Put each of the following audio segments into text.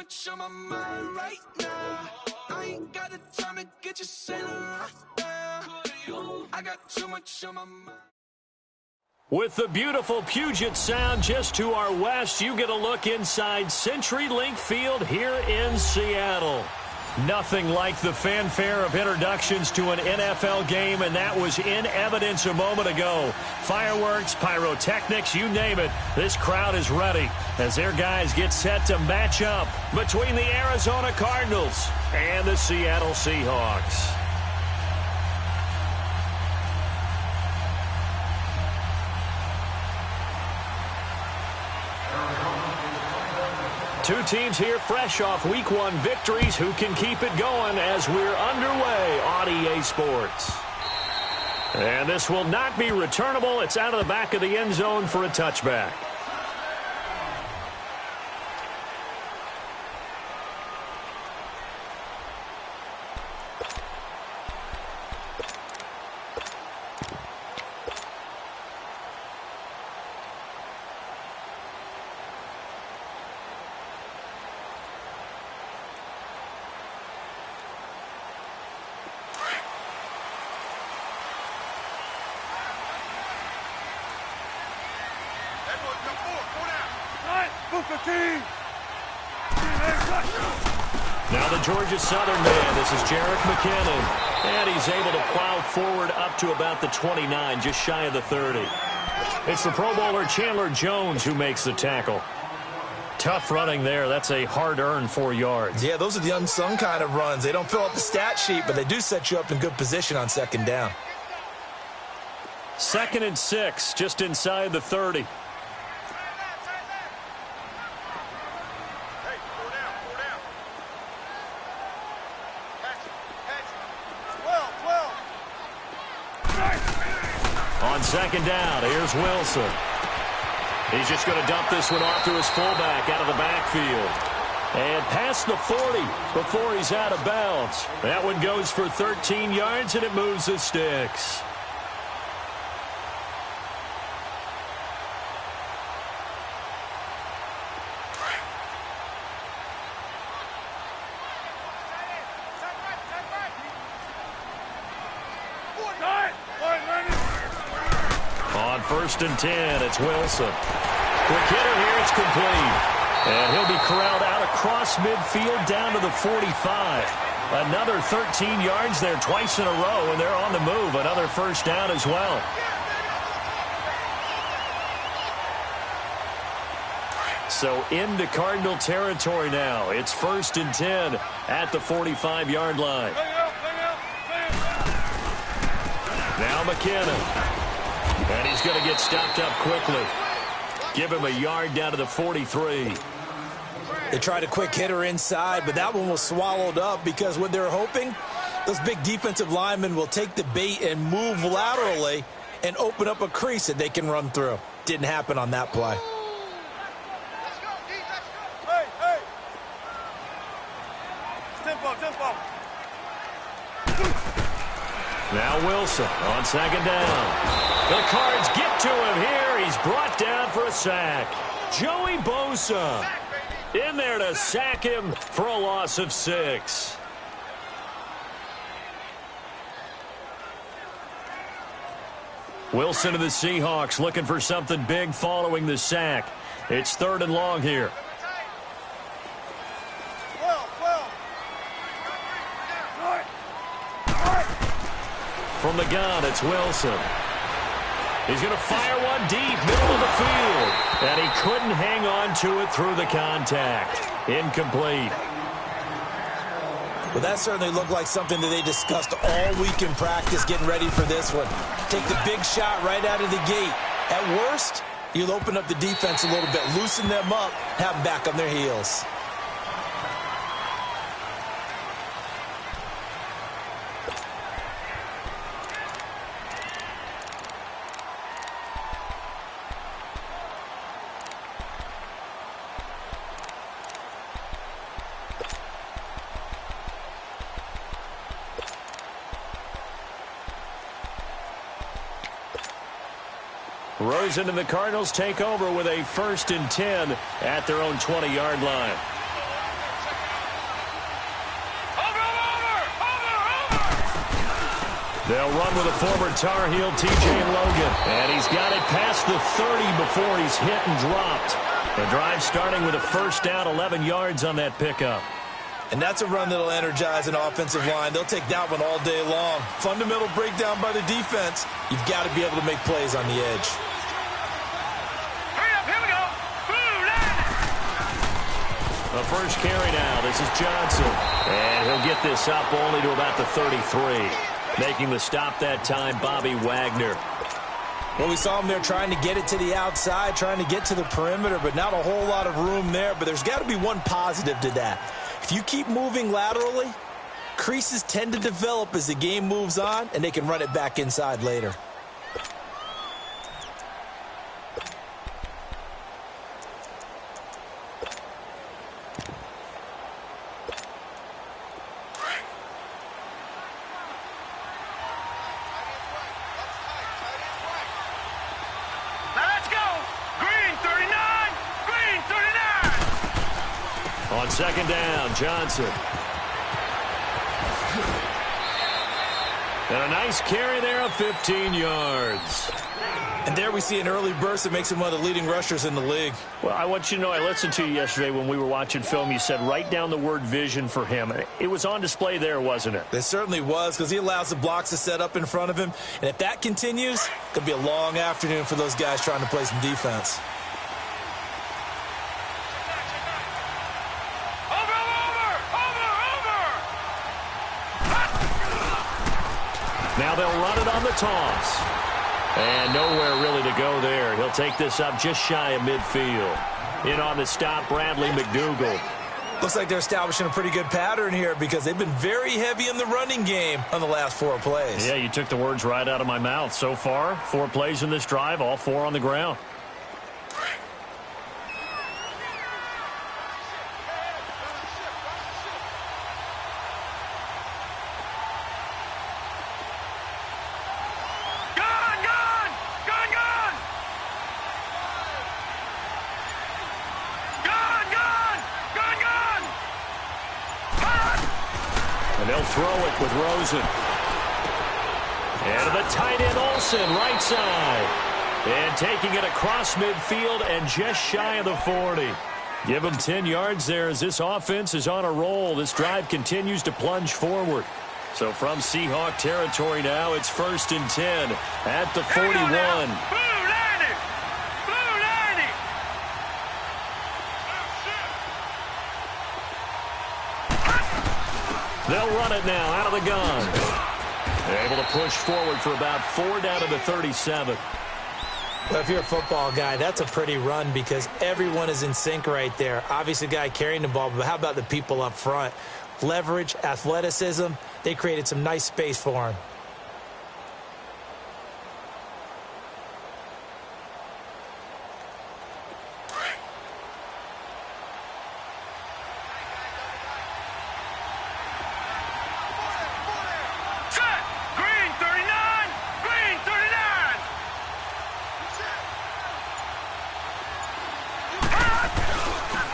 much on my mind right now. I ain't got the time to get you sailing right now. I got too much on my mind. With the beautiful Puget Sound just to our west, you get a look inside CenturyLink Field here in Seattle. Nothing like the fanfare of introductions to an NFL game, and that was in evidence a moment ago. Fireworks, pyrotechnics, you name it. This crowd is ready as their guys get set to match up between the Arizona Cardinals and the Seattle Seahawks. Two teams here fresh off Week 1 victories. Who can keep it going as we're underway on EA Sports? And this will not be returnable. It's out of the back of the end zone for a touchback. Now the Georgia Southern man, this is Jerick McKinnon. And he's able to plow forward up to about the 29, just shy of the 30. It's the Pro Bowler Chandler Jones who makes the tackle. Tough running there. That's a hard-earned 4 yards. Yeah, those are the unsung kind of runs. They don't fill up the stat sheet, but they do set you up in good position on second down. 2nd and 6, just inside the 30. On second down, here's Wilson. He's just going to dump this one off to his fullback out of the backfield. And past the 40 before he's out of bounds. That one goes for 13 yards, and it moves the sticks. On 1st and 10, it's Wilson. Quick hitter here, it's complete. And he'll be corralled out across midfield down to the 45. Another 13 yards there twice in a row, and they're on the move. Another first down as well. So into Cardinal territory now. It's 1st and 10 at the 45-yard line. Now McKinnon. And he's going to get stopped up quickly. Give him a yard down to the 43. They tried a quick hitter inside, but that one was swallowed up because what they're hoping, those big defensive linemen will take the bait and move laterally and open up a crease that they can run through. Didn't happen on that play. Now Wilson on second down. The Cards get to him here. He's brought down for a sack. Joey Bosa in there to sack him for a loss of 6. Wilson of the Seahawks looking for something big following the sack. It's 3rd and long here. From the gun, it's Wilson. He's going to fire one deep, middle of the field. And he couldn't hang on to it through the contact. Incomplete. Well, that certainly looked like something that they discussed all week in practice getting ready for this one. Take the big shot right out of the gate. At worst, you'll open up the defense a little bit, loosen them up, have them back on their heels. Rosen and the Cardinals take over with a 1st and 10 at their own 20-yard line. They'll run with a former Tar Heel, T.J. Logan. And he's got it past the 30 before he's hit and dropped. The drive starting with a first down, 11 yards on that pickup. And that's a run that'll energize an offensive line. They'll take that one all day long. Fundamental breakdown by the defense. You've got to be able to make plays on the edge. Hurry up, here we go. The first carry now. This is Johnson. And he'll get this up only to about the 33. Making the stop that time, Bobby Wagner. Well, we saw him there trying to get it to the outside, trying to get to the perimeter, but not a whole lot of room there. But there's got to be one positive to that. If you keep moving laterally, creases tend to develop as the game moves on, and they can run it back inside later. On second down, Johnson. And a nice carry there of 15 yards. And there we see an early burst that makes him one of the leading rushers in the league. Well, I want you to know, I listened to you yesterday when we were watching film. You said write down the word vision for him. It was on display there, wasn't it? It certainly was, because he allows the blocks to set up in front of him. And if that continues, it's going to be a long afternoon for those guys trying to play some defense. Now they'll run it on the toss. And nowhere really to go there. He'll take this up just shy of midfield. In on the stop, Bradley McDougald. Looks like they're establishing a pretty good pattern here because they've been very heavy in the running game on the last 4 plays. Yeah, you took the words right out of my mouth. So far, 4 plays in this drive, all 4 on the ground. They'll throw it with Rosen. And to the tight end, Olsen, right side. And taking it across midfield and just shy of the 40. Give him 10 yards there as this offense is on a roll. This drive continues to plunge forward. So from Seahawk territory now, it's 1st and 10 at the 41. They'll run it now out of the gun. Able to push forward for about 4 down to the 37. Well, if you're a football guy, that's a pretty run because everyone is in sync right there. Obviously, the guy carrying the ball, but how about the people up front? Leverage, athleticism, they created some nice space for him.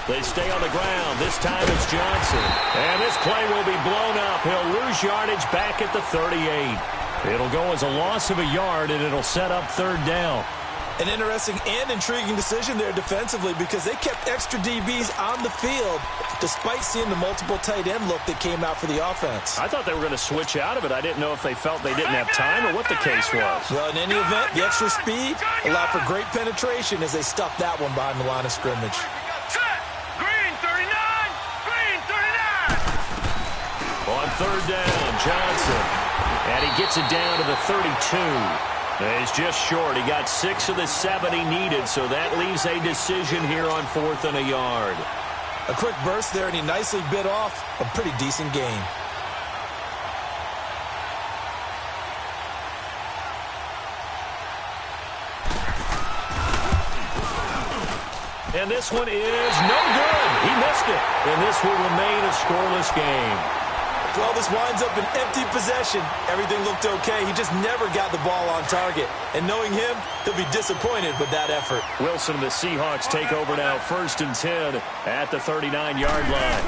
They stay on the ground. This time it's Johnson. And this play will be blown up. He'll lose yardage back at the 38. It'll go as a loss of a yard, and it'll set up 3rd down. An interesting and intriguing decision there defensively because they kept extra DBs on the field despite seeing the multiple tight end look that came out for the offense. I thought they were going to switch out of it. I didn't know if they felt they didn't have time or what the case was. Well, in any event, the extra speed allowed for great penetration as they stuffed that one behind the line of scrimmage. On 3rd down, Johnson. And he gets it down to the 32. He's just short. He got 6 of the 7 he needed, so that leaves a decision here on 4th and a yard. A quick burst there, and he nicely bit off a pretty decent game. And this one is no good. He missed it. And this will remain a scoreless game. Well, this winds up an empty possession. Everything looked okay. He just never got the ball on target. And knowing him, he'll be disappointed with that effort. Wilson and the Seahawks take over now, 1st and 10 at the 39-yard line.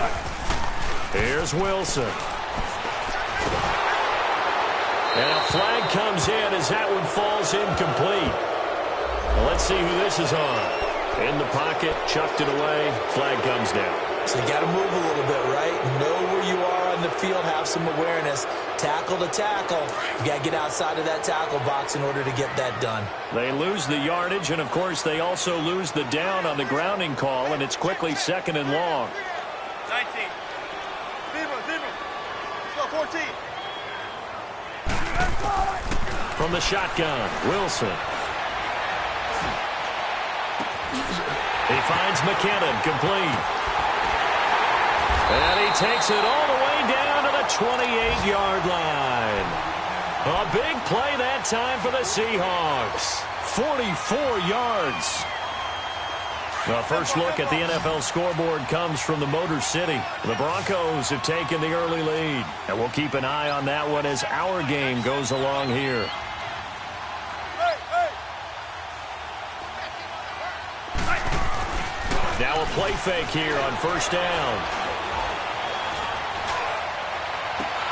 Here's Wilson. And a flag comes in as that one falls incomplete. Well, let's see who this is on. In the pocket, chucked it away, flag comes down. So you got to move a little bit, right? Know where you are on the field, have some awareness. Tackle to tackle. You got to get outside of that tackle box in order to get that done. They lose the yardage, and, of course, they also lose the down on the grounding call, and it's quickly 2nd and long. 19. Zero. Let's go, 14. From the shotgun, Wilson. He finds McKinnon, complete. And he takes it all the way down to the 28-yard line. A big play that time for the Seahawks. 44 yards. The first look at the NFL scoreboard comes from the Motor City. The Broncos have taken the early lead. And we'll keep an eye on that one as our game goes along here. Now a play fake here on 1st down.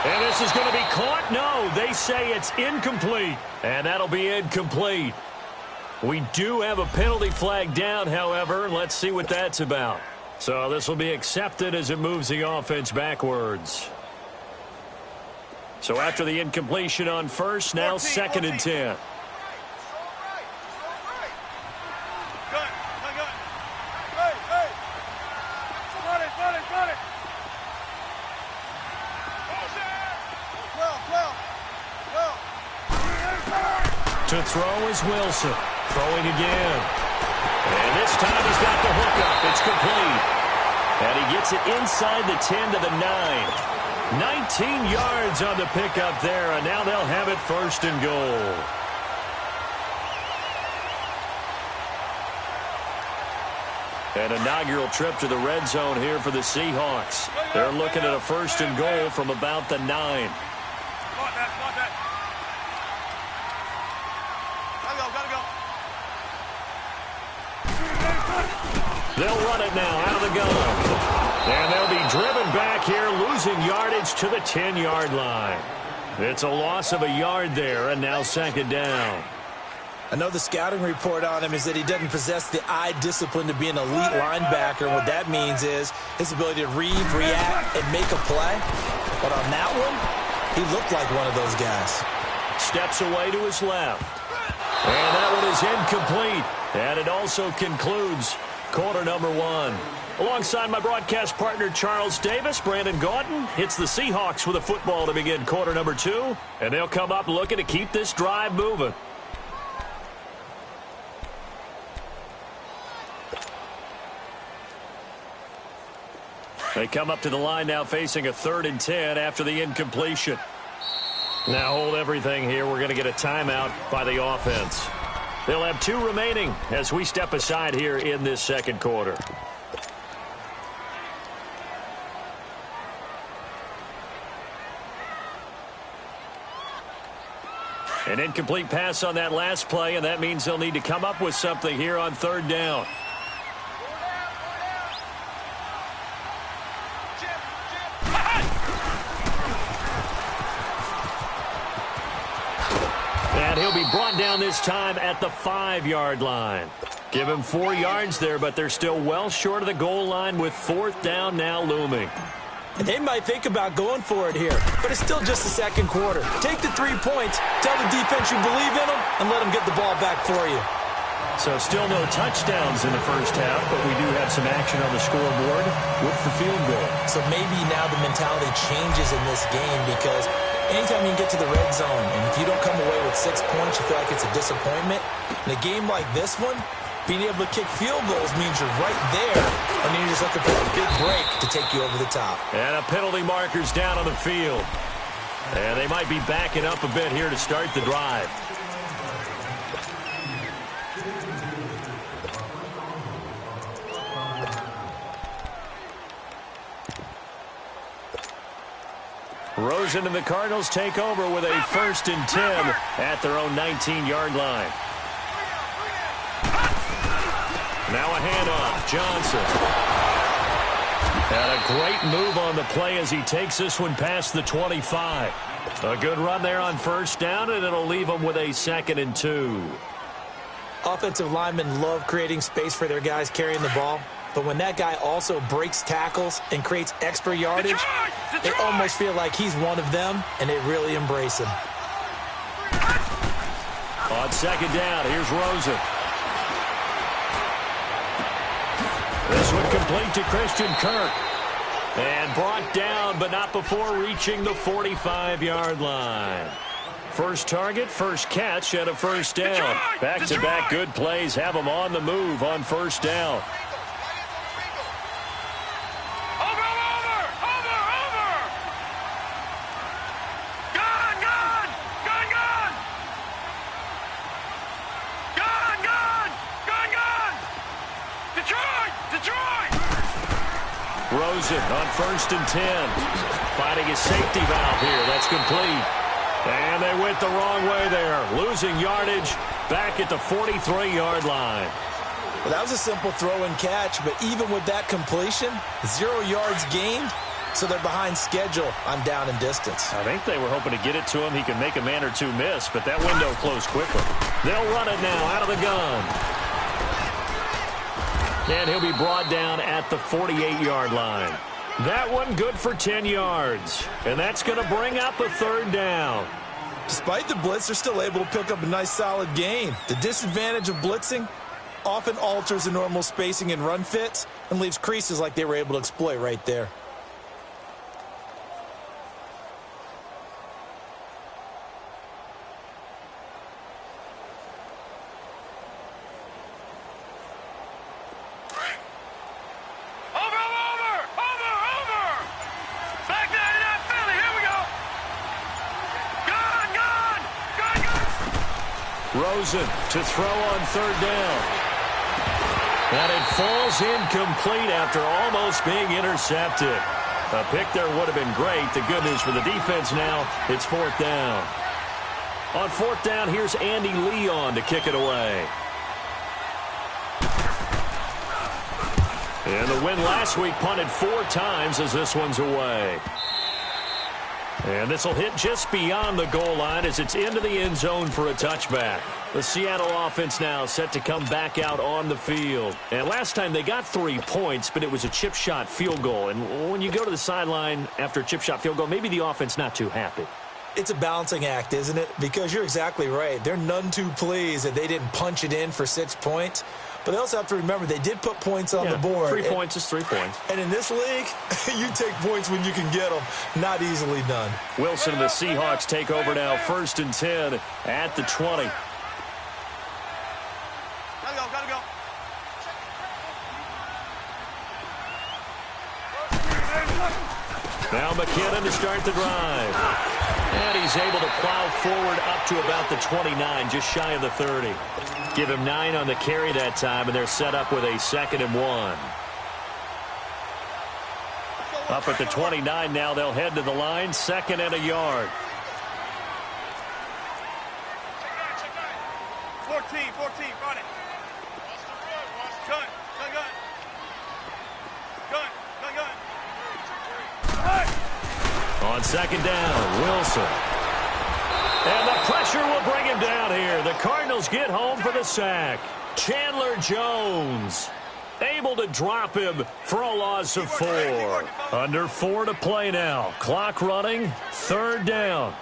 And this is going to be caught. No, they say it's incomplete. And that'll be incomplete. We do have a penalty flag down, however. Let's see what that's about. So this will be accepted as it moves the offense backwards. So after the incompletion on 1st, now 2nd and 10. To throw is Wilson. Throwing again. And this time he's got the hookup. It's complete. And he gets it inside the 10 to the 9. 19 yards on the pickup there, and now they'll have it 1st and goal. An inaugural trip to the red zone here for the Seahawks. They're looking at a 1st and goal from about the 9. They'll run it now out of the gun. And they'll be driven back here, losing yardage to the 10-yard line. It's a loss of a yard there, and now 2nd down. I know the scouting report on him is that he doesn't possess the eye discipline to be an elite linebacker. And what that means is his ability to read, react, and make a play. But on that one, he looked like one of those guys. Steps away to his left. And that one is incomplete. And it also concludes quarter number 1. Alongside my broadcast partner, Charles Davis, Brandon Gaudin hits the Seahawks with a football to begin quarter number 2. And they'll come up looking to keep this drive moving. They come up to the line now facing a 3rd and 10 after the incompletion. Now hold everything here. We're going to get a timeout by the offense. They'll have 2 remaining as we step aside here in this 2nd quarter. An incomplete pass on that last play, and that means they'll need to come up with something here on 3rd down. And he'll be brought down this time at the 5-yard line. Give him 4 yards there, but they're still well short of the goal line with 4th down now looming. And they might think about going for it here, but it's still just the 2nd quarter. Take the 3 points, tell the defense you believe in them, and let them get the ball back for you. So still no touchdowns in the 1st half, but we do have some action on the scoreboard with the field goal. So maybe now the mentality changes in this game because anytime you can get to the red zone, and if you don't come away with 6 points, you feel like it's a disappointment. In a game like this one, being able to kick field goals means you're right there, and then you're just looking for a big break to take you over the top. And a penalty marker's down on the field. And they might be backing up a bit here to start the drive. Rosen and the Cardinals take over with a 1st and 10 at their own 19-yard line. Now a handoff, Johnson. And a great move on the play as he takes this one past the 25. A good run there on first down, and it'll leave them with a 2nd and 2. Offensive linemen love creating space for their guys carrying the ball. But when that guy also breaks tackles and creates extra yardage, they almost feel like he's one of them, and they really embrace him. On 2nd down, here's Rosen. This one complete to Christian Kirk. And brought down, but not before reaching the 45-yard line. First target, first catch, and a first down. Back-to-back good plays have them on the move on first down. Rosen on 1st and 10. Finding his safety valve here. That's complete. And they went the wrong way there. Losing yardage back at the 43-yard line. Well, that was a simple throw and catch, but even with that completion, 0 yards gained, so they're behind schedule on down and distance. I think they were hoping to get it to him. He could make a man or two miss, but that window closed quickly. They'll run it now out of the gun. And he'll be brought down at the 48-yard line. That one good for 10 yards. And that's going to bring up a 3rd down. Despite the blitz, they're still able to pick up a nice solid gain. The disadvantage of blitzing often alters the normal spacing and run fits and leaves creases like they were able to exploit right there. Rosen to throw on 3rd down. And it falls incomplete after almost being intercepted. A pick there would have been great. The good news for the defense now, it's 4th down. On 4th down, here's Andy Leon to kick it away. And the win last week punted 4 times as this one's away. And this will hit just beyond the goal line as it's into the end zone for a touchback. The Seattle offense now set to come back out on the field. And last time they got 3 points, but it was a chip shot field goal. And when you go to the sideline after a chip shot field goal, maybe the offense not too happy. It's a balancing act, isn't it? Because you're exactly right. They're none too pleased that they didn't punch it in for 6 points. But they also have to remember they did put points on the board. 3 points is 3 points. And in this league, you take points when you can get them. Not easily done. Wilson and the Seahawks take over now, 1st and 10 at the 20. Gotta go. Now McKinnon to start the drive. And he's able to plow forward up to about the 29, just shy of the 30. Give him 9 on the carry that time, and they're set up with a 2nd and 1. Up at the 29 now, they'll head to the line, 2nd and a yard. 14, run it. Gun. On 2nd down, Wilson. And the pressure will bring him down here. The Cardinals get home for the sack. Chandler Jones able to drop him for a loss of 4. Under 4 to play now. Clock running, 3rd down.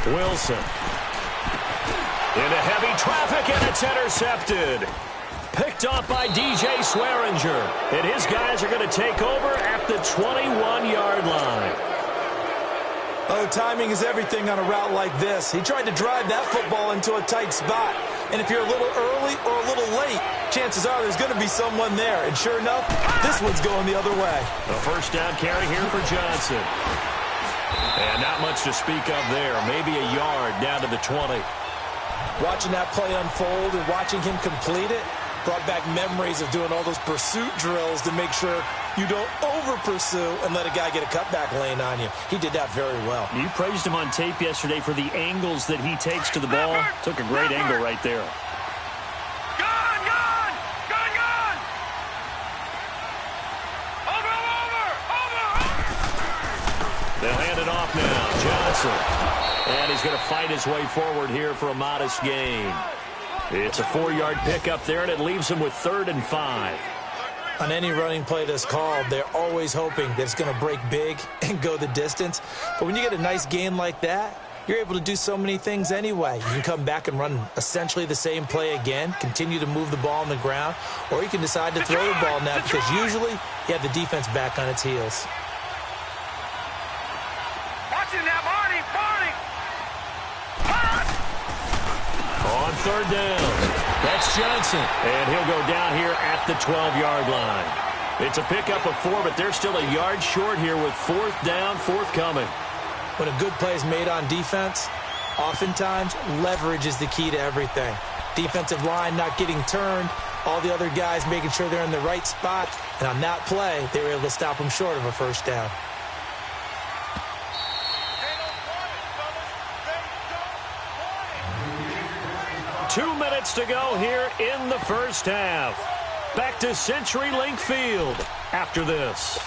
Wilson into heavy traffic, and it's intercepted. Picked off by DJ Swearinger. And his guys are going to take over at the 21-yard line. Oh, timing is everything on a route like this. He tried to drive that football into a tight spot. And if you're a little early or a little late, chances are there's going to be someone there. And sure enough, this one's going the other way. A 1st down carry here for Johnson. And not much to speak of there. Maybe a yard down to the 20. Watching that play unfold and watching him complete it, Brought back memories of doing all those pursuit drills to make sure you don't over-pursue and let a guy get a cutback lane on you. He did that very well. You praised him on tape yesterday for the angles that he takes to the ball. Took a great angle right there. Gun! Gun! Gun! Gun! Over! They'll hand it off now. Johnson. And he's going to fight his way forward here for a modest gain. It's a 4-yard pickup there, and it leaves him with 3rd and 5. On any running play that's called, they're always hoping that it's going to break big and go the distance. But when you get a nice gain like that, you're able to do so many things anyway. You can come back and run essentially the same play again, continue to move the ball on the ground, or you can decide to throw the ball now because usually you have the defense back on its heels. Watching that, Marty! On 3rd down, that's Johnson, and he'll go down here at the 12-yard line. It's a pickup of 4, but they're still a yard short here with 4th down, forthcoming. When a good play is made on defense, oftentimes leverage is the key to everything. Defensive line not getting turned, all the other guys making sure they're in the right spot, and on that play, they were able to stop them short of a 1st down. 2 minutes to go here in the 1st half. Back to CenturyLink Field after this.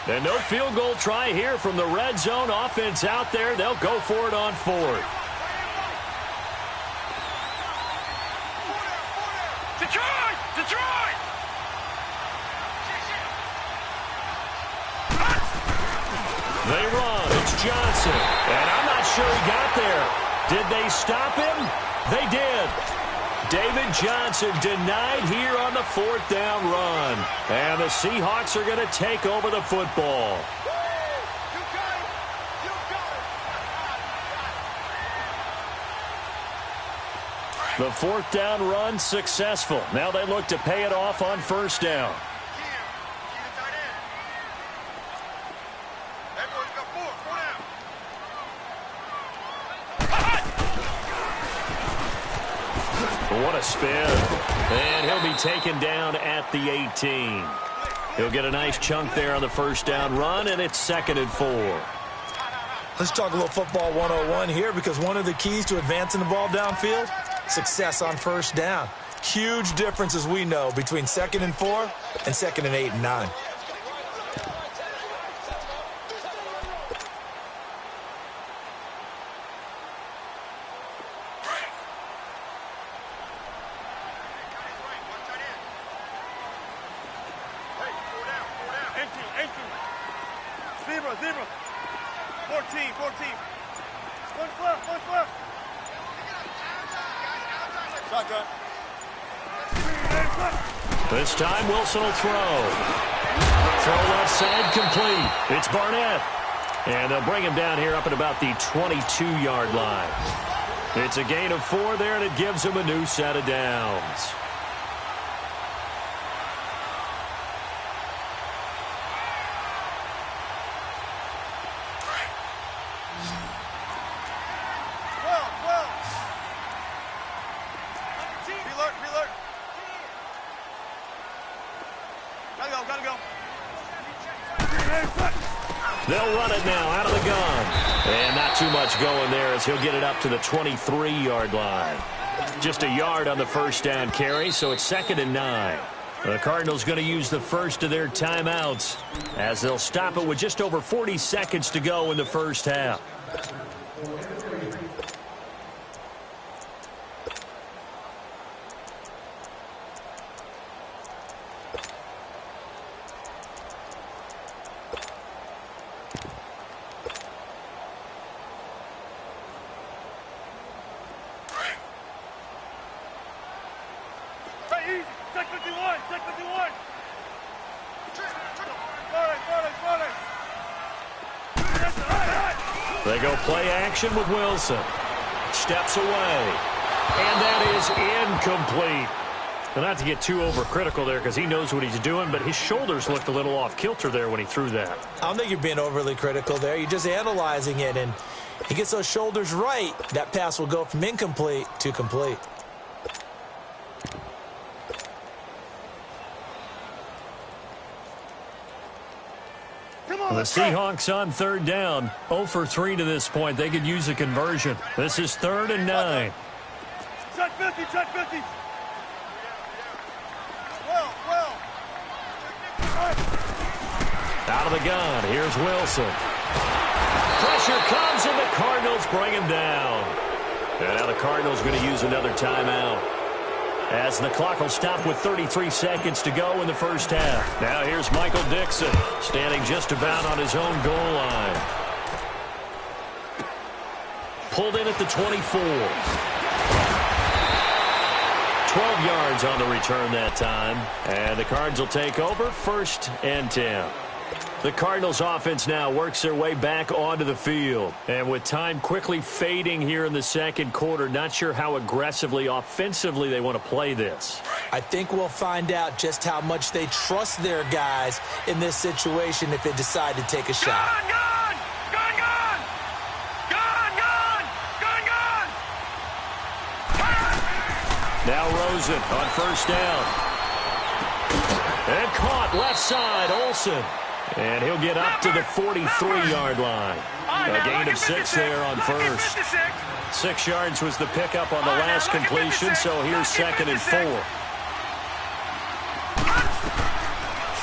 And no field goal try here from the red zone offense out there. They'll go for it on 4th. Detroit! Detroit! They run. It's Johnson. And I'm not sure he got there. Did they stop him? They did. David Johnson denied here on the 4th down run. And the Seahawks are going to take over the football. The 4th down run successful. Now they look to pay it off on 1st down. What a spin. And he'll be taken down at the 18. He'll get a nice chunk there on the 1st down run, and it's 2nd and 4. Let's talk a little football 101 here because one of the keys to advancing the ball downfield, success on 1st down. Huge difference, as we know, between 2nd and 4 and 2nd and 8 and 9. Zebra. 14. One left. Shotgun. This time Wilson will throw. Throw left side complete. It's Barnett. And they'll bring him down here up at about the 22-yard line. It's a gain of 4 there, and it gives him a new set of downs. Reload. Gotta go. They'll run it now out of the gun. And not too much going there as he'll get it up to the 23-yard line. Just a yard on the 1st down carry, so it's 2nd and 9. The Cardinals going to use the first of their timeouts as they'll stop it with just over 40 seconds to go in the 1st half. They go play action with Wilson. Steps away. And that is incomplete. Well, not to get too overcritical there because he knows what he's doing, but his shoulders looked a little off kilter there when he threw that. I don't think you're being overly critical there. You're just analyzing it. And He gets those shoulders right. That pass will go from incomplete to complete. The Seahawks on third down. 0 for 3 to this point. They could use a conversion. This is 3rd and 9. Check 50, check 50. Well. Out of the gun. Here's Wilson. Pressure comes, and the Cardinals bring him down. And now the Cardinals going to use another timeout, as the clock will stop with 33 seconds to go in the first half. Now here's Michael Dixon, standing just about on his own goal line. Pulled in at the 24. 12 yards on the return that time. And the Cards will take over, 1st and 10. The Cardinals offense now works their way back onto the field. And with time quickly fading here in the second quarter, not sure how aggressively, offensively they want to play this. I think we'll find out just how much they trust their guys in this situation if they decide to take a shot. Gun! Now Rosen on 1st down. And caught left side, Olsen. And he'll get up to the 43-yard line. A gain of 6 there on 1st. 6 yards was the pickup on the last completion, so here's 2nd and 4.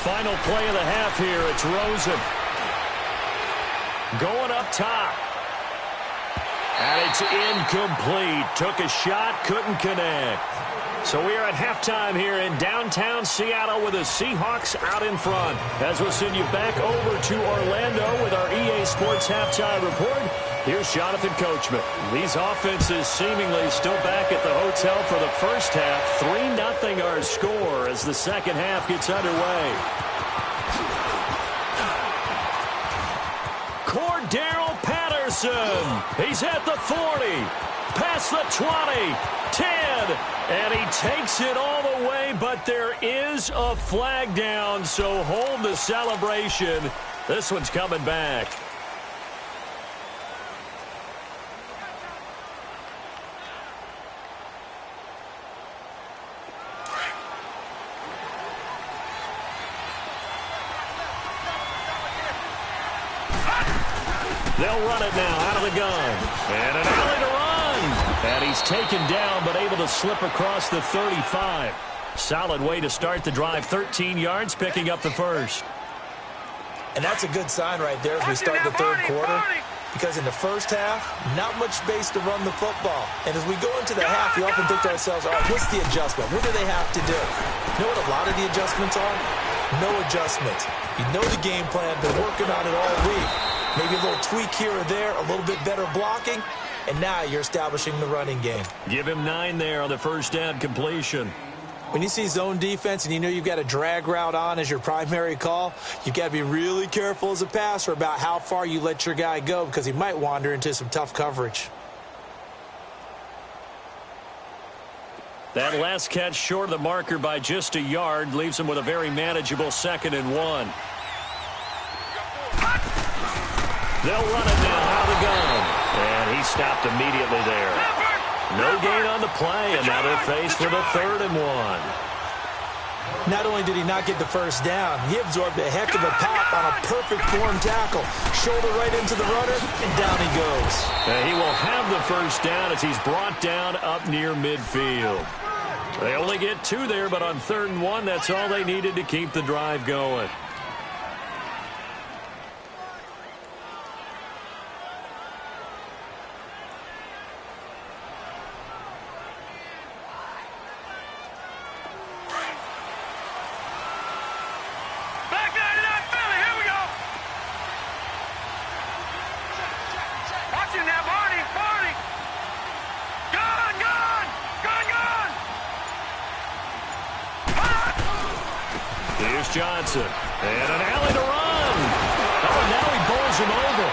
Final play of the half here. It's Rosen. Going up top. And it's incomplete. Took a shot, couldn't connect. So we are at halftime here in downtown Seattle with the Seahawks out in front. As we'll send you back over to Orlando with our EA Sports Halftime Report, here's Jonathan Coachman. These offenses seemingly still back at the hotel for the first half. 3-0 our score as the second half gets underway. Cordero Patterson. He's at the 40. Past the 20. 10. And he takes it all the way, but there is a flag down, so hold the celebration. This one's coming back. They'll run it now out of the gun. And an alley to run. And he's taken down, but able to slip across the 35. Solid way to start the drive. 13 yards, picking up the first. And that's a good sign right there as we start the third quarter. Because in the first half, not much space to run the football. And as we go into the half, we often think to ourselves, all right, what's the adjustment? What do they have to do? You know what a lot of the adjustments are? No adjustments. You know the game plan, been working on it all week. Maybe a little tweak here or there, a little bit better blocking, and now you're establishing the running game. Give him 9 there on the first down completion. When you see zone defense and you know you've got a drag route on as your primary call, you've got to be really careful as a passer about how far you let your guy go because he might wander into some tough coverage. That last catch short of the marker by just a yard leaves him with a very manageable 2nd and 1. They'll run it now out of the gun. And he stopped immediately there. No gain on the play, and now they're faced with a 3rd and 1. Not only did he not get the first down, he absorbed a heck of a pop on a perfect form tackle. Shoulder right into the runner, and down he goes. And he will have the first down as he's brought down up near midfield. They only get 2 there, but on 3rd and 1, that's all they needed to keep the drive going. Johnson, and an alley to run. Oh, now he bowls him over.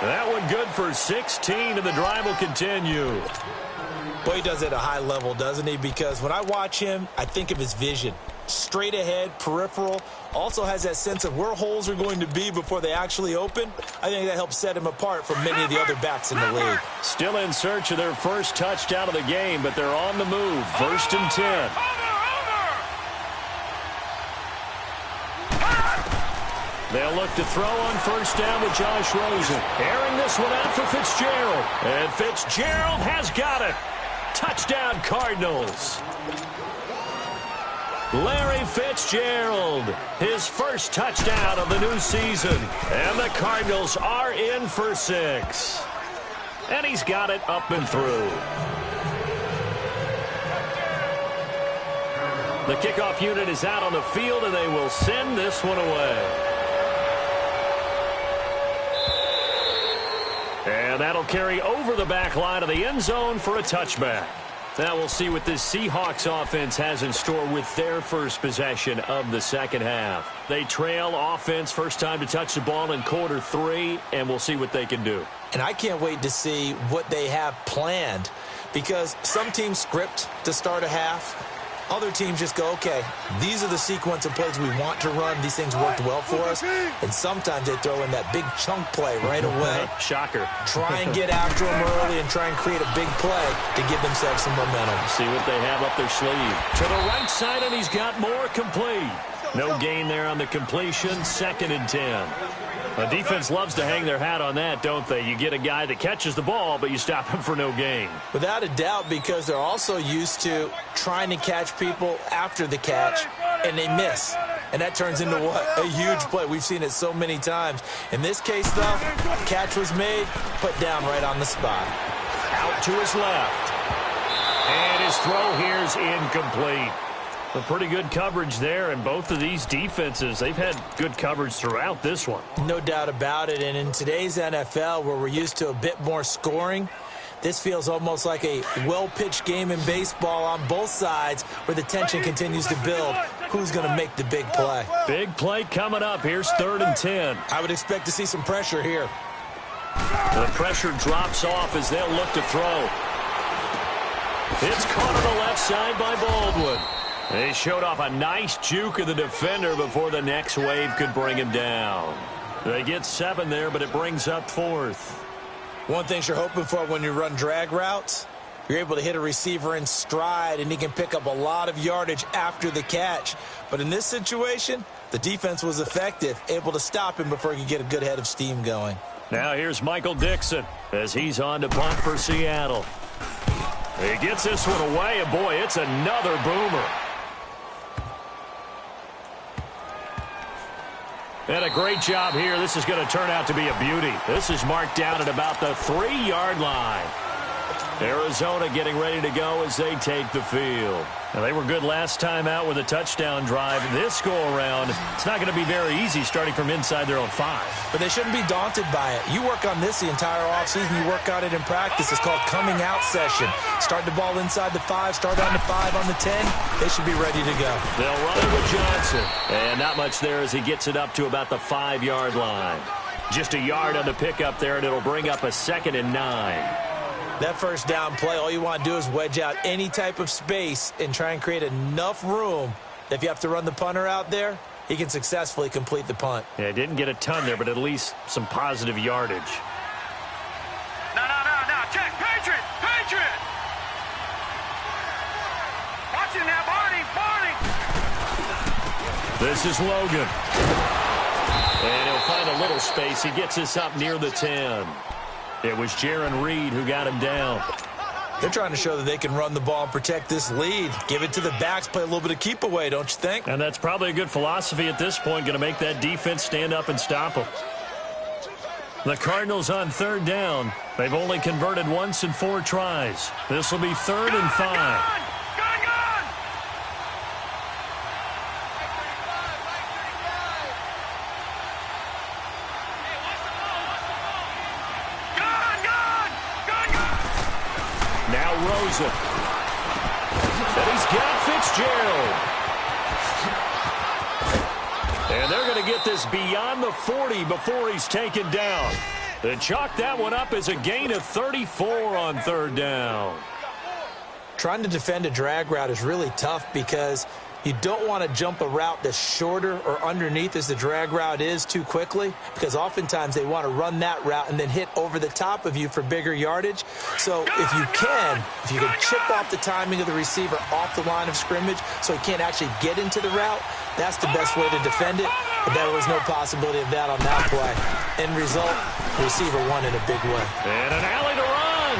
That one good for 16, and the drive will continue. Well, he does it at a high level, doesn't he? Because when I watch him, I think of his vision. Straight ahead, peripheral, also has that sense of where holes are going to be before they actually open. I think that helps set him apart from many of the other backs in the league. Still in search of their first touchdown of the game, but they're on the move. 1st and 10. They'll look to throw on 1st down with Josh Rosen. Airing this one out for Fitzgerald. And Fitzgerald has got it. Touchdown, Cardinals. Larry Fitzgerald, his first touchdown of the new season. And the Cardinals are in for 6. And he's got it up and through. The kickoff unit is out on the field, and they will send this one away. And that'll carry over the back line of the end zone for a touchback. Now we'll see what this Seahawks offense has in store with their first possession of the second half. They trail offense, first time to touch the ball in quarter 3, and we'll see what they can do. And I can't wait to see what they have planned, because some teams script to start a half. Other teams just go, okay, these are the sequence of plays we want to run. These things worked well for us. And sometimes they throw in that big chunk play right away. Shocker. Try and get after them early and try and create a big play to give themselves some momentum. See what they have up their sleeve. To the right side, and he's got more complete. No gain there on the completion. 2nd and 10. The defense loves to hang their hat on that, don't they? You get a guy that catches the ball, but you stop him for no gain. Without a doubt, because they're also used to trying to catch people after the catch, and they miss. And that turns into what? A huge play. We've seen it so many times. In this case, though, catch was made, put down right on the spot. Out to his left. And his throw here is incomplete. A pretty good coverage there, and both of these defenses, they've had good coverage throughout this one. No doubt about it, and in today's NFL, where we're used to a bit more scoring, this feels almost like a well-pitched game in baseball on both sides where the tension continues to build. Who's going to make the big play? Big play coming up. Here's 3rd and 10. I would expect to see some pressure here. The pressure drops off as they'll look to throw. It's caught on the left side by Baldwin. They showed off a nice juke of the defender before the next wave could bring him down. They get 7 there, but it brings up 4th. One thing you're hoping for when you run drag routes, you're able to hit a receiver in stride, and he can pick up a lot of yardage after the catch. But in this situation, the defense was effective, able to stop him before he could get a good head of steam going. Now here's Michael Dixon as he's on to punt for Seattle. He gets this one away, and boy, it's another boomer. And a great job here. This is going to turn out to be a beauty. This is marked down at about the 3-yard line. Arizona getting ready to go as they take the field. Now, they were good last time out with a touchdown drive. This go-around, it's not going to be very easy starting from inside their own 5. But they shouldn't be daunted by it. You work on this the entire offseason. You work on it in practice. It's called coming out session. Start the ball inside the 5, start on the 5, on the 10. They should be ready to go. They'll run it with Johnson. And not much there as he gets it up to about the 5-yard line. Just a yard on the pickup there, and it'll bring up a 2nd and 9. That first down play, all you want to do is wedge out any type of space and try and create enough room that if you have to run the punter out there, he can successfully complete the punt. Yeah, didn't get a ton there, but at least some positive yardage. No. Check. Patriot. Watching now, Barney. This is Logan. And he'll find a little space. He gets us up near the 10. It was Jaron Reed who got him down. They're trying to show that they can run the ball and protect this lead. Give it to the backs, play a little bit of keep away, don't you think? And that's probably a good philosophy at this point, going to make that defense stand up and stop them. The Cardinals on 3rd down. They've only converted once in 4 tries. This will be 3rd and 5. Rosen. And he's got Fitzgerald. And they're going to get this beyond the 40 before he's taken down. They chalk that one up as a gain of 34 on third down. Trying to defend a drag route is really tough because you don't want to jump a route that's shorter or underneath as the drag route is too quickly, because oftentimes they want to run that route and then hit over the top of you for bigger yardage. So if you can chip off the timing of the receiver off the line of scrimmage so he can't actually get into the route, that's the best way to defend it. But there was no possibility of that on that play. End result, the receiver won in a big way. And an alley to run.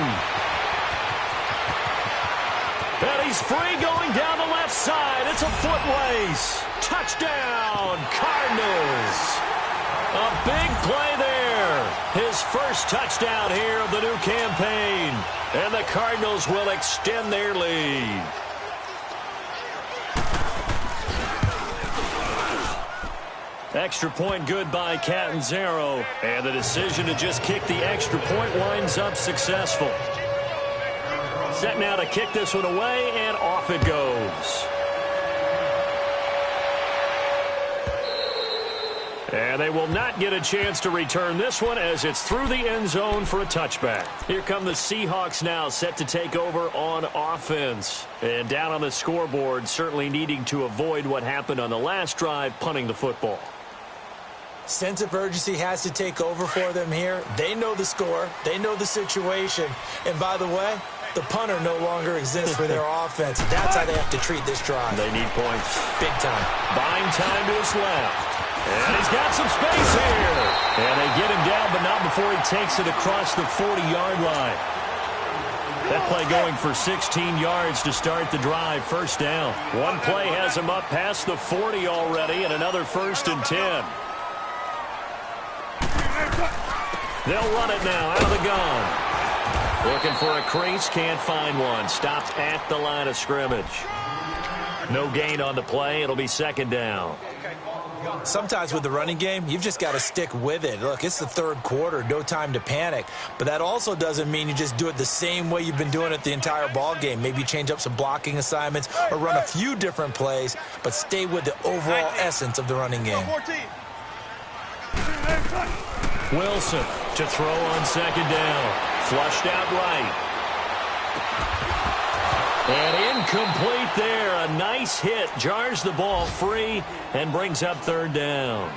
And he's free going down the left side. It's a foot race. Touchdown, Cardinals. A big play there. His first touchdown here of the new campaign. And the Cardinals will extend their lead. Extra point good by Catanzaro. And the decision to just kick the extra point winds up successful. Set now to kick this one away, and off it goes. And they will not get a chance to return this one as it's through the end zone for a touchback. Here come the Seahawks now, set to take over on offense. And down on the scoreboard, certainly needing to avoid what happened on the last drive, punting the football. Sense of urgency has to take over for them here. They know the score. They know the situation. And by the way, the punter no longer exists for their offense. That's how they have to treat this drive. They need points. Big time. Buying time to his left. And he's got some space here. And they get him down, but not before he takes it across the 40-yard line. That play going for 16 yards to start the drive. First down. One play has him up past the 40 already, and another 1st and 10. They'll run it now out of the gun. Looking for a crease, can't find one. Stopped at the line of scrimmage. No gain on the play. It'll be second down. Sometimes with the running game, you've just got to stick with it. Look, it's the third quarter, no time to panic. But that also doesn't mean you just do it the same way you've been doing it the entire ball game. Maybe change up some blocking assignments or run a few different plays, but stay with the overall essence of the running game. Wilson to throw on second down. Flushed out right. And incomplete there. A nice hit. Jars the ball free and brings up third down.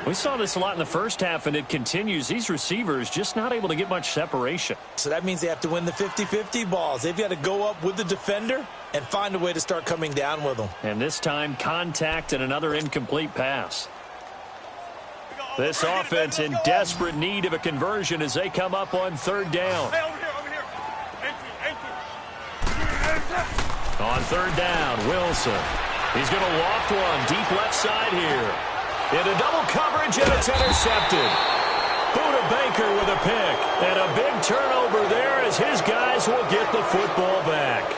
We saw this a lot in the first half, and it continues. These receivers just not able to get much separation. So that means they have to win the 50-50 balls. They've got to go up with the defender and find a way to start coming down with them. And this time, contact and another incomplete pass. This offense in desperate need of a conversion as they come up on third down. On third down, Wilson. He's going to loft one deep left side here. Into double coverage, and it's intercepted. Buda Baker with a pick. And a big turnover there as his guys will get the football back.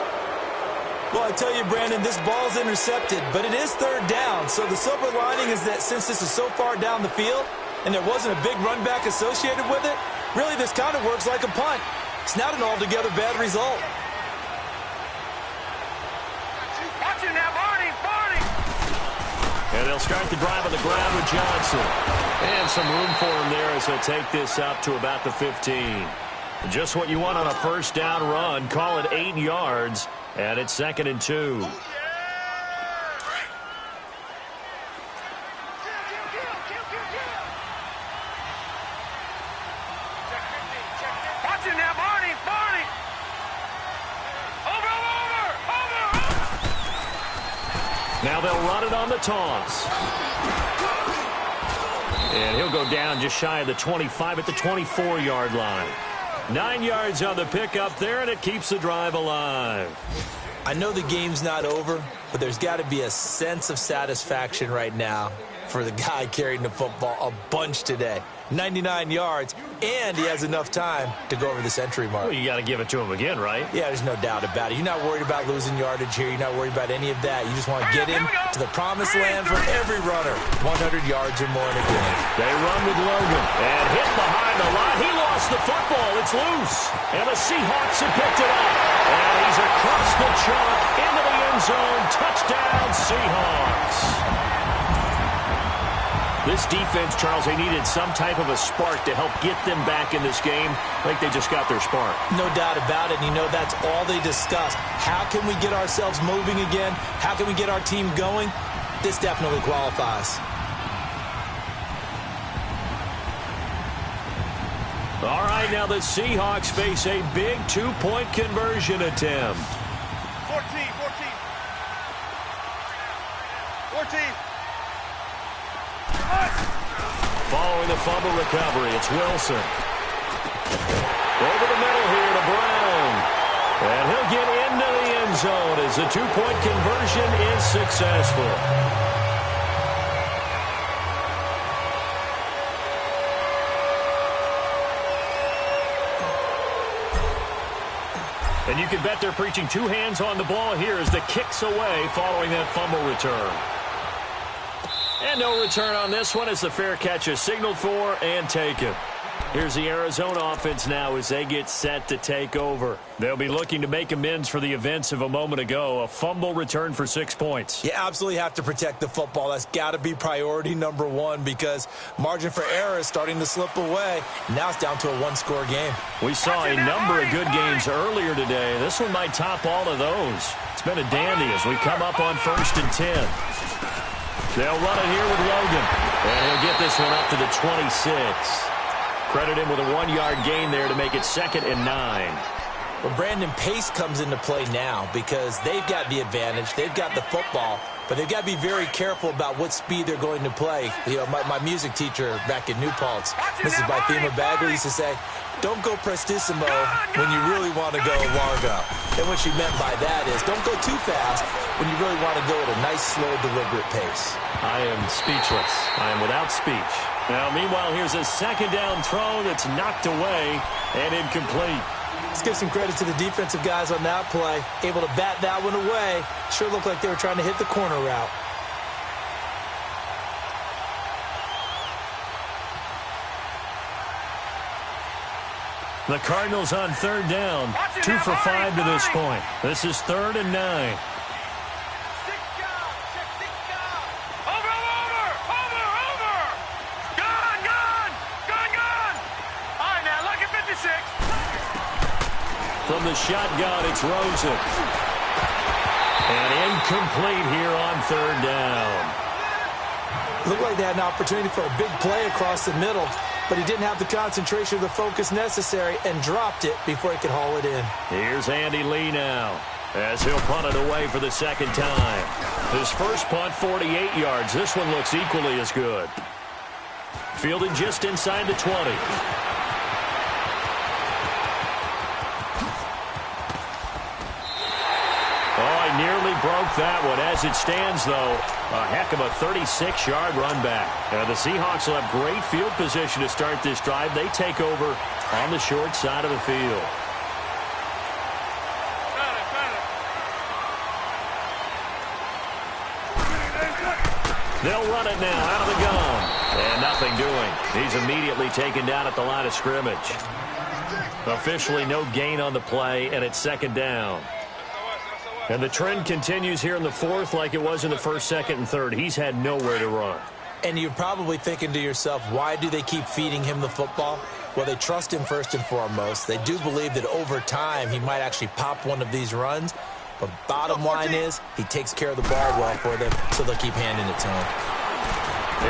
Well, I tell you, Brandon, this ball's intercepted, but it is third down. So the silver lining is that since this is so far down the field and there wasn't a big run back associated with it, really this kind of works like a punt. It's not an altogether bad result. Watch it now, Barney! And they'll start the drive on the ground with Johnson. And some room for him there as he'll take this up to about the 15. Just what you want on a first down run. Call it 8 yards. And it's 2nd and 2. Watch it now, Barney! Over! Now they'll run it on the toss. And he'll go down just shy of the 25 at the 24-yard line. 9 yards on the pickup there, and it keeps the drive alive. I know the game's not over, but there's got to be a sense of satisfaction right now for the guy carrying the football a bunch today. 99 yards, and he has enough time to go over the century mark. Well, you got to give it to him again, right? Yeah, there's no doubt about it. You're not worried about losing yardage here. You're not worried about any of that. You just want to get him to the promised land for every runner. 100 yards or more in a game. They run with Logan and hit behind the line. He lost the football. It's loose. And the Seahawks have picked it up. And he's across the chalk into the end zone. Touchdown, Seahawks. This defense, Charles, they needed some type of a spark to help get them back in this game. I think they just got their spark. No doubt about it. And you know, that's all they discussed. How can we get ourselves moving again? How can we get our team going? This definitely qualifies. All right, now the Seahawks face a big two-point conversion attempt. 14. Following the fumble recovery, it's Wilson. Over the middle here to Brown. And he'll get into the end zone as the two-point conversion is successful. And you can bet they're preaching two hands on the ball here as the kick's away following that fumble return. And no return on this one as the fair catch is signaled for and taken. Here's the Arizona offense now as they get set to take over. They'll be looking to make amends for the events of a moment ago. A fumble return for 6 points. You absolutely have to protect the football. That's got to be priority number one because margin for error is starting to slip away. Now it's down to a one-score game. We saw a number of good games earlier today. This one might top all of those. It's been a dandy as we come up on 1st and 10. They'll run it here with Logan. And he'll get this one up to the 26. Credit him with a 1-yard gain there to make it 2nd and 9. Well, Brandon, pace comes into play now because they've got the advantage. They've got the football, but they've got to be very careful about what speed they're going to play. You know, my music teacher back in New Paltz, Mrs. Bythema Bagley, used to say, don't go prestissimo when you really want to go largo. And what she meant by that is don't go too fast when you really want to go at a nice, slow, deliberate pace. I am speechless. I am without speech. Now, meanwhile, here's a 2nd down throw that's knocked away and incomplete. Let's give some credit to the defensive guys on that play. Able to bat that one away. Sure looked like they were trying to hit the corner route. The Cardinals on 3rd down. 2 for 5 to this point. This is 3rd and 9. From the shotgun, it's Rosen. And incomplete here on 3rd down. Looked like they had an opportunity for a big play across the middle, but he didn't have the concentration or the focus necessary and dropped it before he could haul it in. Here's Andy Lee now as he'll punt it away for the 2nd time. His first punt, 48 yards. This one looks equally as good. Fielded just inside the 20. Nearly broke that one. As it stands, though, a heck of a 36-yard run back. The Seahawks will have great field position to start this drive. They take over on the short side of the field. They'll run it now out of the gun. And nothing doing. He's immediately taken down at the line of scrimmage. Officially no gain on the play, and it's 2nd down. And the trend continues here in the 4th like it was in the 1st, 2nd, and 3rd. He's had nowhere to run. And you're probably thinking to yourself, why do they keep feeding him the football? Well, they trust him first and foremost. They do believe that over time he might actually pop one of these runs. But bottom line is he takes care of the ball well for them, so they'll keep handing it to him.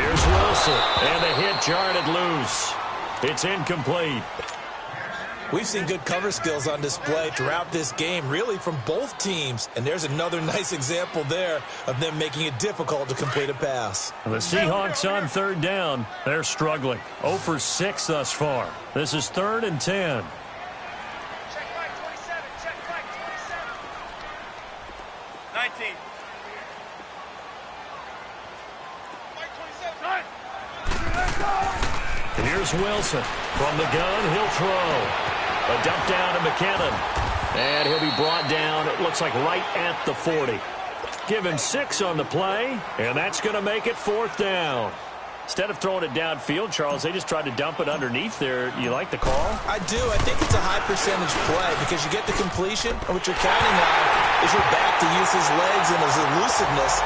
Here's Wilson. And the hit jarred it loose. It's incomplete. We've seen good cover skills on display throughout this game, really from both teams. And there's another nice example there of them making it difficult to complete a pass. The Seahawks on 3rd down. They're struggling. 0 for 6 thus far. This is 3rd and 10. Check right 27. Check right 27. 19. Right 27. 9. Here's Wilson. From the gun, he'll throw. A dump down to McKinnon. And he'll be brought down, it looks like right at the 40. Give him 6 on the play, and that's going to make it 4th down. Instead of throwing it downfield, Charles, they just tried to dump it underneath there. You like the call? I do. I think it's a high percentage play because you get the completion, and what you're counting on is your back to use his legs and his elusiveness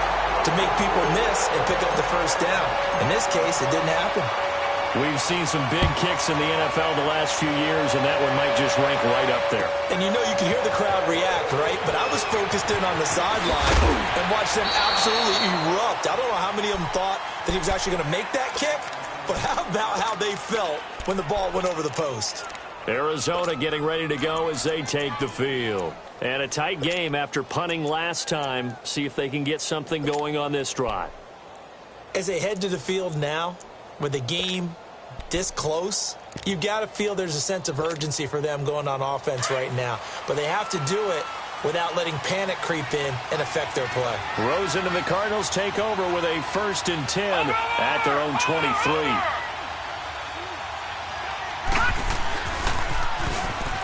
to make people miss and pick up the first down. In this case, it didn't happen. We've seen some big kicks in the NFL the last few years, and that one might just rank right up there. And you know, you can hear the crowd react, right? But I was focused in on the sideline and watched them absolutely erupt. I don't know how many of them thought that he was actually going to make that kick, but how about how they felt when the ball went over the post? Arizona getting ready to go as they take the field. And a tight game after punting last time. See if they can get something going on this drive. As they head to the field now, with the game this close, you got to feel there's a sense of urgency for them going on offense right now. But they have to do it without letting panic creep in and affect their play. Rosen and the Cardinals take over with a 1st and 10 at their own 23.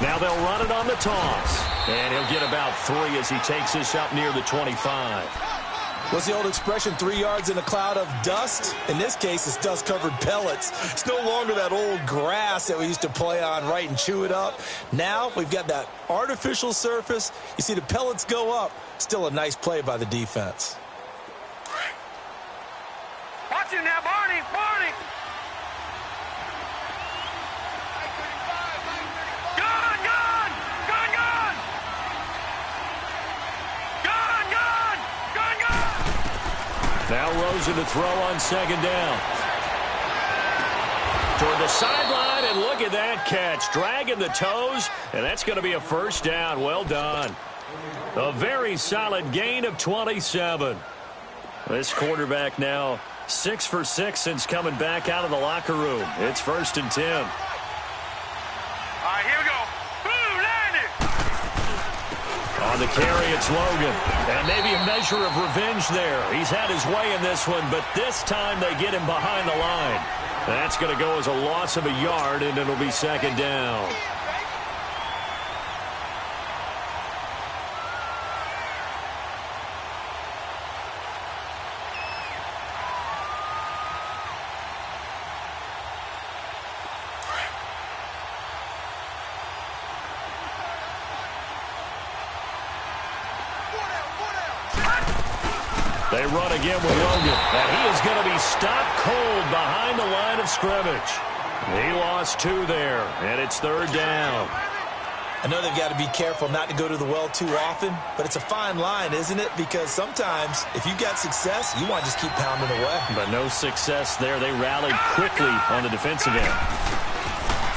Now they'll run it on the toss. And he'll get about 3 as he takes this up near the 25. What's the old expression, 3 yards in a cloud of dust? In this case, it's dust-covered pellets. It's no longer that old grass that we used to play on, right, and chew it up. Now we've got that artificial surface. You see the pellets go up. Still a nice play by the defense. Watch it now, Barney! Barney! Gone! Gone! Gone! Gone! Gone! Gone! Gone! Gone! Now Rosen to throw on 2nd down. Toward the sideline, and look at that catch. Dragging the toes, and that's going to be a 1st down. Well done. A very solid gain of 27. This quarterback now 6 for 6 since coming back out of the locker room. It's 1st and 10. All right, here we go. Boom, landed! On the carry, it's Logan. And maybe a measure of revenge there. He's had his way in this one, but this time they get him behind the line. That's going to go as a loss of a yard, and it'll be 2nd down. They run again with Logan, and he is going to be stopped cold behind the line of scrimmage. He lost 2 there, and it's 3rd down. I know they've got to be careful not to go to the well too often, but it's a fine line, isn't it? Because sometimes, if you got success, you want to just keep pounding away. But no success there. They rallied quickly on the defensive end.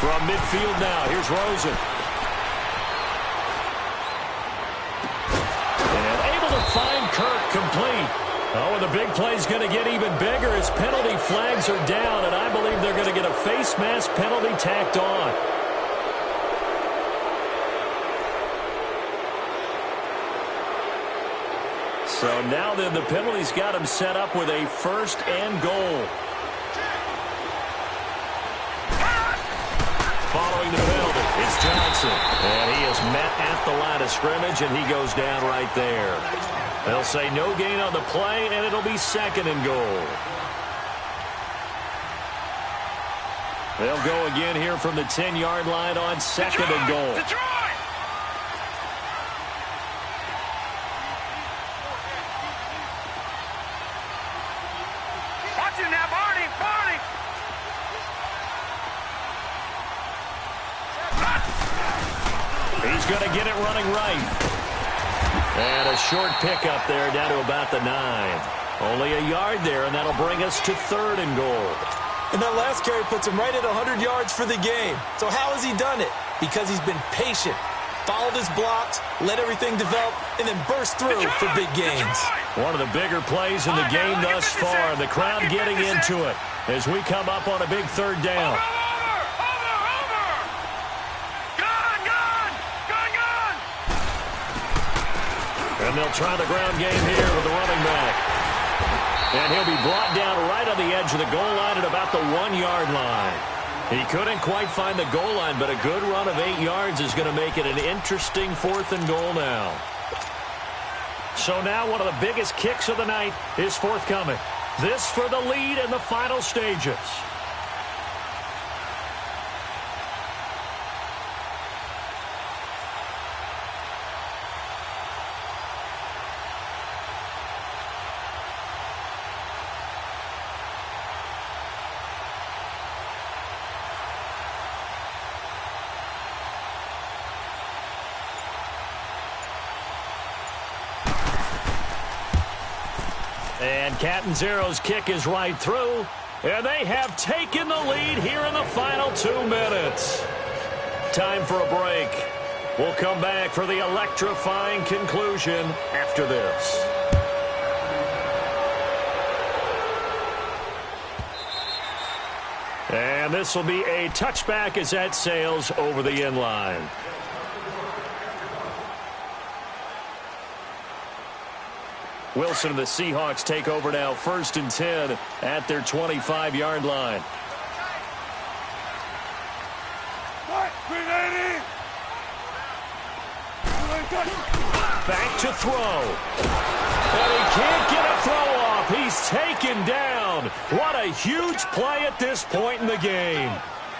From midfield now, here's Rosen. And able to find Kirk complete. Oh, and the big play's going to get even bigger as penalty flags are down, and I believe they're going to get a face mask penalty tacked on. So now then the penalty's got him set up with a 1st and goal. Following the penalty, it's Johnson. And he is met at the line of scrimmage, and he goes down right there. They'll say no gain on the play, and it'll be 2nd and goal. They'll go again here from the 10-yard line on 2nd and goal. Detroit! Watch it now, Barney! Barney! He's going to get it running right. And a short pickup there down to about the 9. Only a yard there, and that'll bring us to 3rd and goal. And that last carry puts him right at 100 yards for the game. So how has he done it? Because he's been patient, followed his blocks, let everything develop, and then burst through for big gains. One of the bigger plays in the game thus far. The crowd getting into it as we come up on a big 3rd down. And they'll try the ground game here with the running back. And he'll be brought down right on the edge of the goal line at about the 1-yard line. He couldn't quite find the goal line, but a good run of 8 yards is going to make it an interesting 4th and goal now. So now one of the biggest kicks of the night is forthcoming. This for the lead in the final stages. And Catanzaro's kick is right through. And they have taken the lead here in the final 2 minutes. Time for a break. We'll come back for the electrifying conclusion after this. And this will be a touchback as that sails over the end line. Wilson and the Seahawks take over now, 1st and 10 at their 25-yard line. Back to throw. And he can't get a throw off. He's taken down. What a huge play at this point in the game.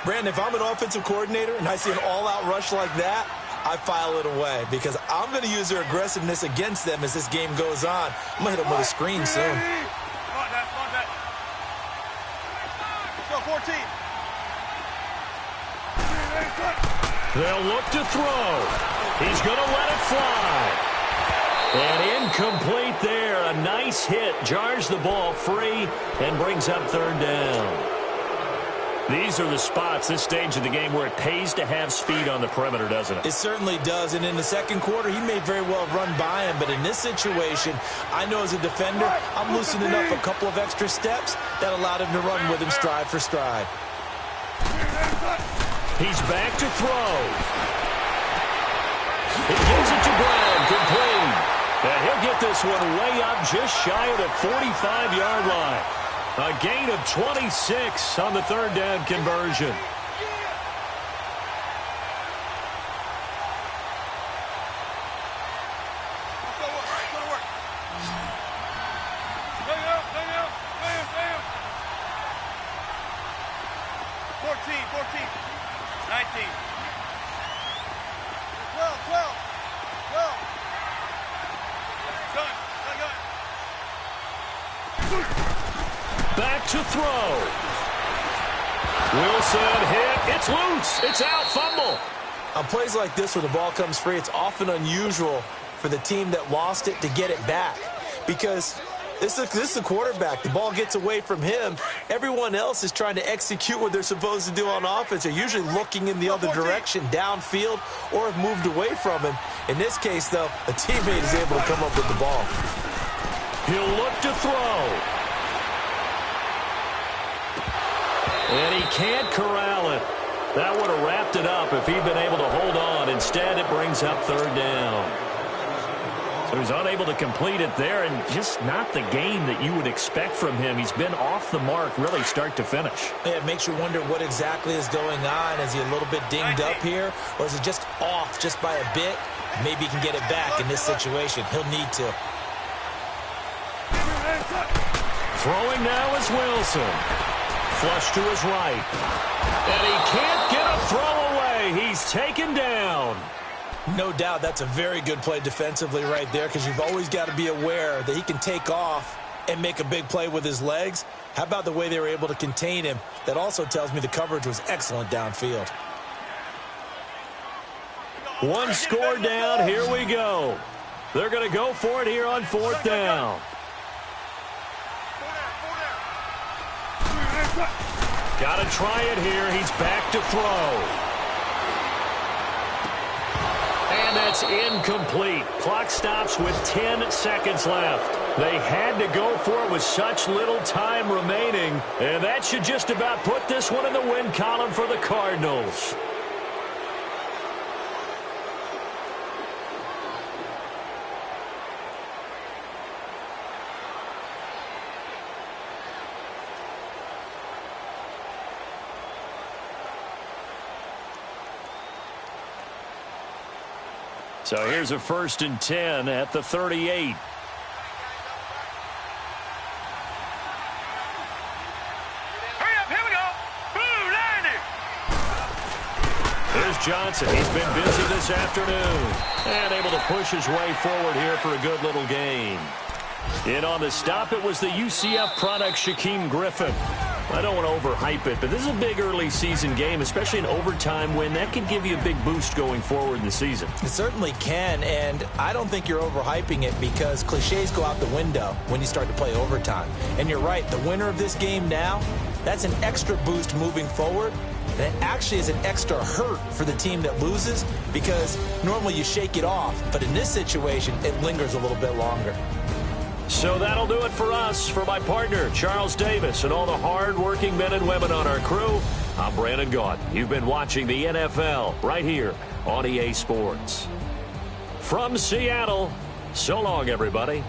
Brandon, if I'm an offensive coordinator and I see an all-out rush like that, I file it away because I'm going to use their aggressiveness against them as this game goes on. I'm going to hit them with a screen soon. Come on, Dad. Come on, Dad. Let's go, 14. They'll look to throw. He's going to let it fly. And incomplete there. A nice hit. Jars the ball free and brings up 3rd down. These are the spots, this stage of the game, where it pays to have speed on the perimeter, doesn't it? It certainly does. And in the second quarter, he may very well run by him. But in this situation, I know as a defender, I'm loosening up a couple of extra steps that allowed him to run with him stride for stride. He's back to throw. He gives it to Brown, complete. And he'll get this one way up just shy of the 45-yard line. A gain of 26 on the 3rd down conversion. Back to throw. Wilson hit. It's loose. It's out. Fumble. On plays like this where the ball comes free, it's often unusual for the team that lost it to get it back because this is the quarterback. The ball gets away from him. Everyone else is trying to execute what they're supposed to do on offense. They're usually looking in the other direction, downfield, or have moved away from him. In this case, though, a teammate is able to come up with the ball. He'll look to throw. And he can't corral it. That would have wrapped it up if he'd been able to hold on. Instead, it brings up 3rd down. So he's unable to complete it there, and just not the game that you would expect from him. He's been off the mark really start to finish. Yeah, it makes you wonder what exactly is going on. Is he a little bit dinged up here, or is it just off just by a bit? Maybe he can get it back in this situation. He'll need to. Throwing now is Wilson. Flush to his right. And he can't get a throw away. He's taken down. No doubt that's a very good play defensively right there because you've always got to be aware that he can take off and make a big play with his legs. How about the way they were able to contain him? That also tells me the coverage was excellent downfield. One score down. Here we go. They're going to go for it here on 4th down. Got to try it here. He's back to throw. And that's incomplete. Clock stops with 10 seconds left. They had to go for it with such little time remaining. And that should just about put this one in the win column for the Cardinals. So here's a 1st and 10 at the 38. Hurry up, here we go. Blue, landing. Here's Johnson. He's been busy this afternoon. And able to push his way forward here for a good little gain. In on the stop, it was the UCF product, Shaquem Griffin. I don't want to overhype it, but this is a big early season game, especially an overtime win. That can give you a big boost going forward in the season. It certainly can, and I don't think you're overhyping it because cliches go out the window when you start to play overtime. And you're right, the winner of this game now, that's an extra boost moving forward. And it actually is an extra hurt for the team that loses because normally you shake it off. But in this situation, it lingers a little bit longer. So that'll do it for us. For my partner, Charles Davis, and all the hard-working men and women on our crew, I'm Brandon Gaudin. You've been watching the NFL right here on EA Sports. From Seattle, so long, everybody.